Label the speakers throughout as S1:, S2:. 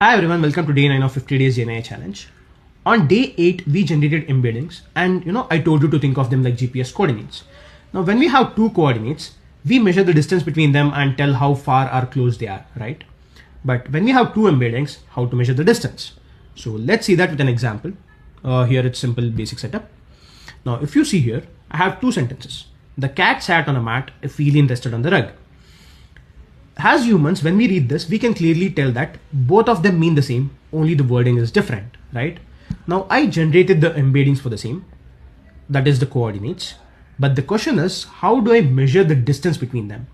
S1: Hi everyone, welcome to day 9 of 50 days GenAI challenge. On day 8, we generated embeddings and I told you to think of them like GPS coordinates. Now when we have two coordinates, we measure the distance between them and tell how far or close they are, right? But when we have two embeddings, how to measure the distance? So let's see that with an example. Here it's simple basic setup. Now if you see here, I have two sentences. The cat sat on a mat, a feline rested on the rug. As humans, when we read this, we can clearly tell that both of them mean the same, only the wording is different, right? Now I generated the embeddings for the same, that is the coordinates. But the question is, how do I measure the distance between them?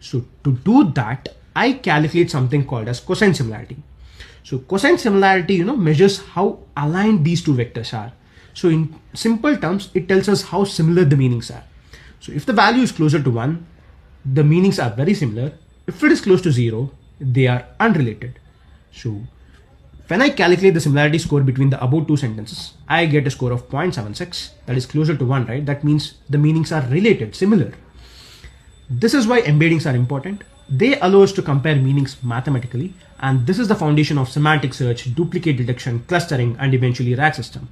S1: So to do that, I calculate something called as cosine similarity. So cosine similarity, measures how aligned these two vectors are. So in simple terms, it tells us how similar the meanings are. So if the value is closer to 1, the meanings are very similar. If it is close to 0, they are unrelated. So when I calculate the similarity score between the above two sentences, I get a score of 0.76. That is closer to 1, right? That means the meanings are related, similar. This is why embeddings are important. They allow us to compare meanings mathematically, and this is the foundation of semantic search, duplicate detection, clustering, and eventually RAG system.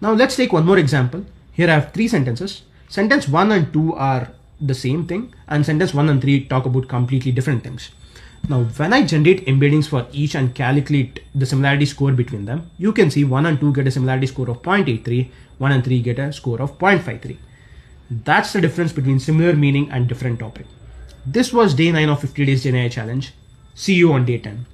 S1: Now let's take one more example. Here I have three sentences. Sentence 1 and 2 are the same thing, and sentence 1 and 3 talk about completely different things. Now when I generate embeddings for each and calculate the similarity score between them, you can see 1 and 2 get a similarity score of 0.83, 1 and 3 get a score of 0.53. That's the difference between similar meaning and different topic. This was day 9 of 50 days GenAI challenge. See you on day 10.